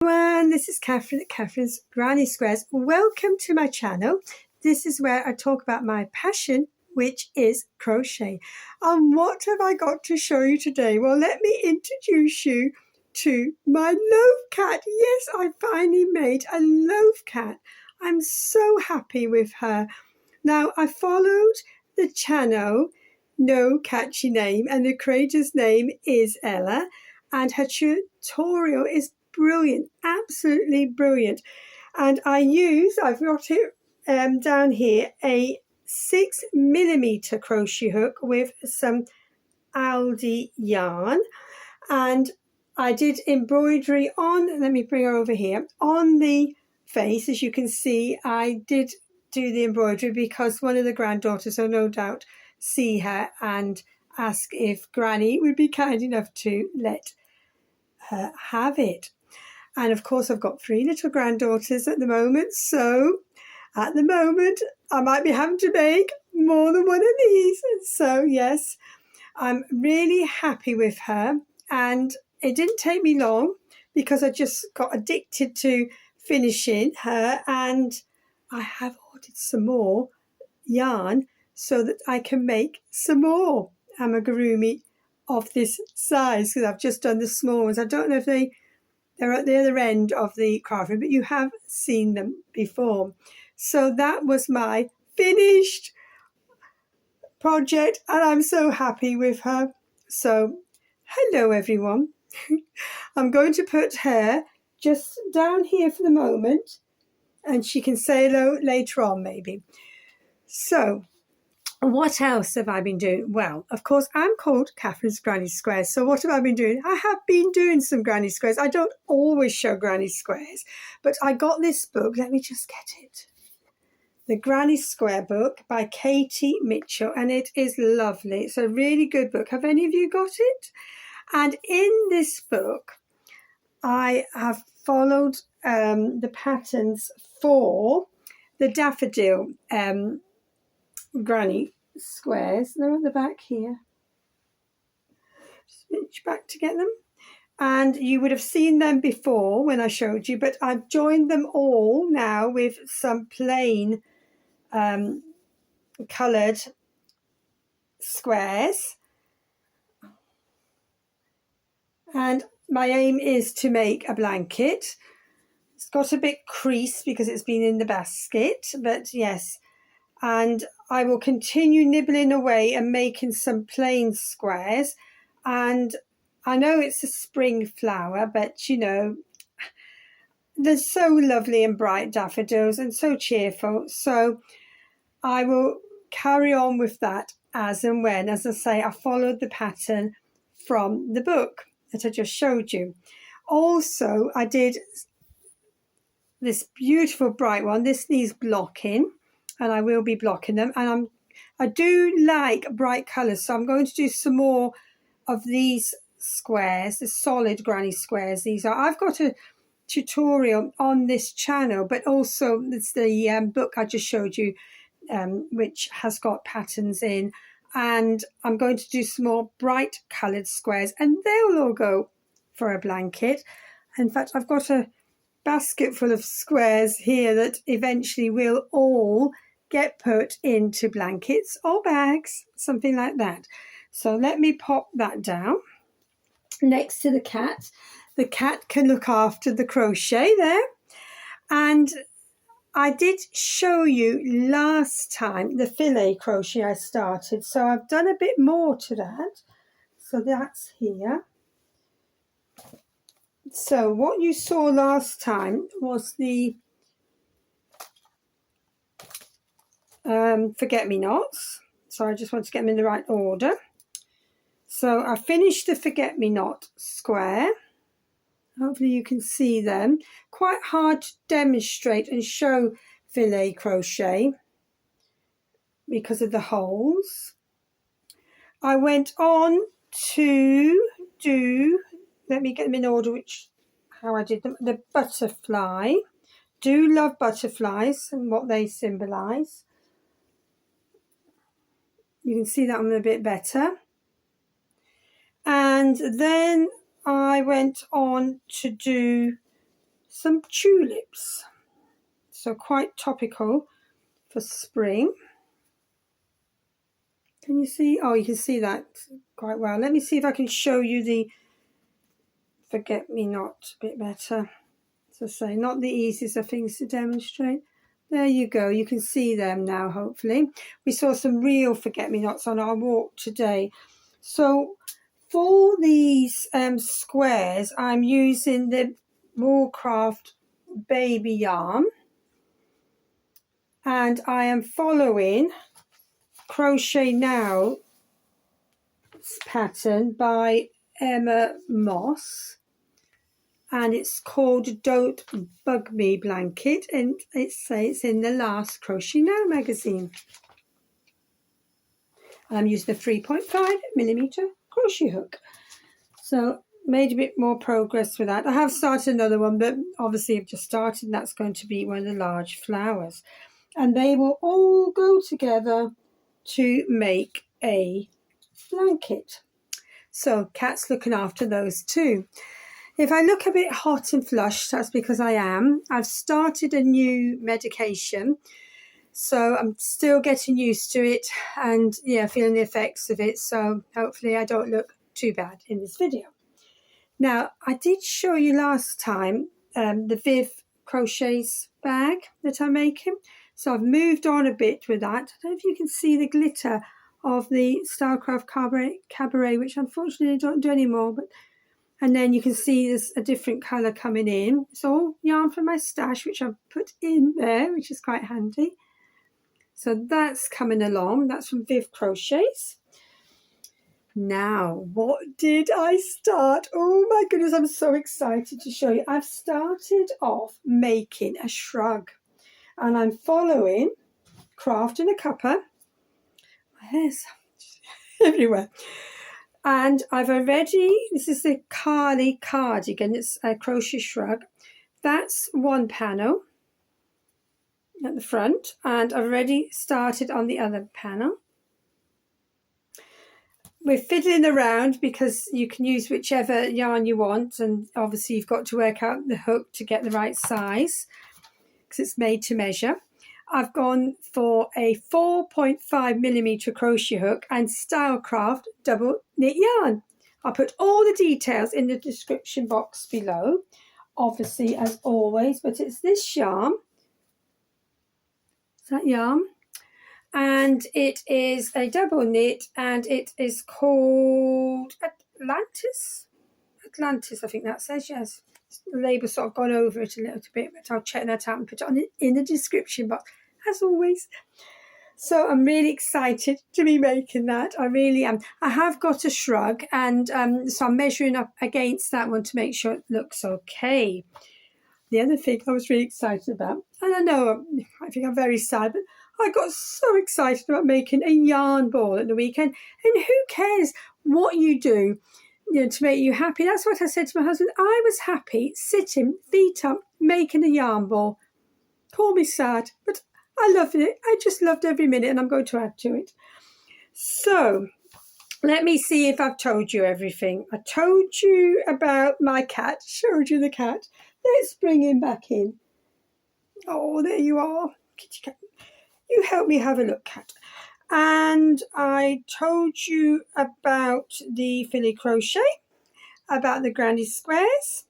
Everyone, this is Catherine at Catherine's Granny Squares. Welcome to my channel. This is where I talk about my passion, which is crochet. And what have I got to show you today? Well, let me introduce you to my loaf cat. Yes, I finally made a loaf cat. I'm so happy with her. Now, I followed the channel, no catchy name, and the creator's name is Ella, and her tutorial is brilliant, absolutely brilliant. And I've got it down here, a 6mm crochet hook with some Aldi yarn. And I did embroidery on, let me bring her over here, on the face. As you can see, I did do the embroidery because one of the granddaughters will no doubt see her and ask if Granny would be kind enough to let her have it. And of course, I've got 3 little granddaughters at the moment. So at the moment, I might be having to make more than one of these. So yes, I'm really happy with her. And it didn't take me long because I just got addicted to finishing her. And I have ordered some more yarn so that I can make some more amigurumi of this size, because I've just done the small ones. I don't know if they're at the other end of the craft room, but you have seen them before. So that was my finished project, and I'm so happy with her. So hello everyone. I'm going to put her just down here for the moment, and she can say hello later on maybe. So what else have I been doing? Well, of course, I'm called Catherine's Granny Squares. So what have I been doing? I have been doing some Granny Squares. I don't always show Granny Squares, but I got this book. Let me just get it. The Granny Square book by Katy Mitchell, and it is lovely. It's a really good book. Have any of you got it? And in this book, I have followed the patterns for the daffodil Granny Squares. They're at the back here. Just reach back to get them. And you would have seen them before when I showed you, but I've joined them all now with some plain coloured squares. And my aim is to make a blanket. It's got a bit creased because it's been in the basket, but yes. And I will continue nibbling away and making some plain squares. And I know it's a spring flower, but you know, they're so lovely and bright daffodils and so cheerful. So I will carry on with that as and when. As I say, I followed the pattern from the book that I just showed you. Also, I did this beautiful bright one. This needs blocking, and I will be blocking them. And I do like bright colours, so I'm going to do some more of these squares, the solid granny squares. These are. I've got a tutorial on this channel, but also it's the book I just showed you, which has got patterns in. And I'm going to do some more bright coloured squares, and they'll all go for a blanket. In fact, I've got a basket full of squares here that eventually will all get put into blankets or bags, something like that. So let me pop that down next to the cat. The cat can look after the crochet there. And I did show you last time the filet crochet I started, so I've done a bit more to that. So that's here. So what you saw last time was the forget-me-nots. So I just want to get them in the right order. So I finished the forget-me-not square. Hopefully you can see them. Quite hard to demonstrate and show filet crochet because of the holes. I went on to do, let me get them in order, how I did them. The butterfly. Do love butterflies and what they symbolise. You can see that one a bit better. And then I went on to do some tulips. So quite topical for spring. Can you see? Oh, you can see that quite well. Let me see if I can show you the forget-me-not a bit better. As I say, not the easiest of things to demonstrate. There you go. You can see them now, hopefully. We saw some real forget-me-nots on our walk today. So for these squares, I'm using the Woolcraft baby yarn. And I am following Crochet Now pattern by Emma Moss. And it's called Don't Bug Me Blanket, and it's in the last Crochet Now magazine. I'm using a 3.5mm crochet hook. So made a bit more progress with that. I have started another one, but obviously I've just started, and that's going to be one of the large flowers. And they will all go together to make a blanket. So Kat's looking after those too. If I look a bit hot and flushed, that's because I am. I've started a new medication, so I'm still getting used to it and feeling the effects of it. So hopefully I don't look too bad in this video. Now, I did show you last time the Viv Crochets bag that I'm making. So I've moved on a bit with that. I don't know if you can see the glitter of the Stylecraft Cabaret, which unfortunately I don't do anymore, and then you can see there's a different colour coming in. It's all yarn from my stash, which I've put in there, which is quite handy. So that's coming along. That's from Viv Crochets. Now, what did I start? Oh my goodness, I'm so excited to show you. I've started off making a shrug. And I'm following Craft in a Cuppa. My hair's everywhere. And I've already, this is the Karlee cardigan, it's a crochet shrug. That's one panel at the front, and I've already started on the other panel. We're fiddling around because you can use whichever yarn you want, and obviously you've got to work out the hook to get the right size because it's made to measure. I've gone for a 4.5mm crochet hook and Stylecraft double knit yarn. I'll put all the details in the description box below, obviously as always, but it's this yarn. Is that yarn? And it is a double knit, and it is called Atlantis. Atlantis, I think that says, yes. The label's sort of gone over it a little bit, but I'll check that out and put it on in the description box, as always. So I'm really excited to be making that. I really am. I have got a shrug, and so I'm measuring up against that one to make sure it looks okay. The other thing I was really excited about, and I know I think I'm very sad, but I got so excited about making a yarn ball at the weekend. And who cares what you do, to make you happy? That's what I said to my husband. I was happy sitting, feet up, making a yarn ball. Call me sad, but I loved it. I just loved every minute, and I'm going to add to it. So let me see if I've told you everything. I told you about my cat, showed you the cat. Let's bring him back in. Oh, there you are, kitty cat. You help me have a look, cat. And I told you about the Philly crochet, about the granny squares,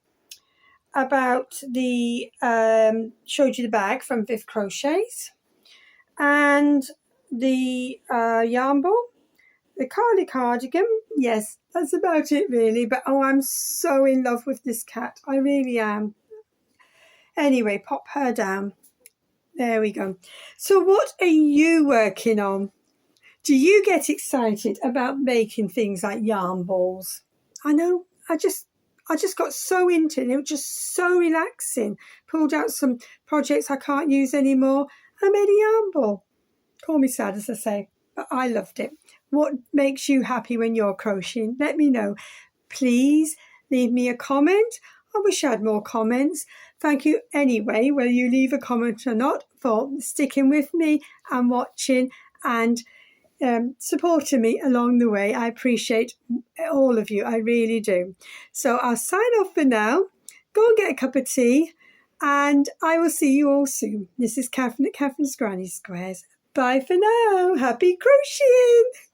about the showed you the bag from Viv Crochets, and the yarn ball, the Karlee cardigan. Yes, that's about it really. But oh, I'm so in love with this cat. I really am. Anyway, pop her down. There we go. So what are you working on? Do you get excited about making things like yarn balls? I know, I just got so into it. It was just so relaxing. Pulled out some projects I can't use anymore. I made a yarn ball. Call me sad, as I say, but I loved it. What makes you happy when you're crocheting? Let me know. Please leave me a comment. I wish I had more comments. Thank you anyway, whether you leave a comment or not, for sticking with me and watching and supporting me along the way. I appreciate all of you. I really do. So I'll sign off for now. Go and get a cup of tea. And I will see you all soon. This is Catherine at Catherine's Granny Squares. Bye for now. Happy crocheting!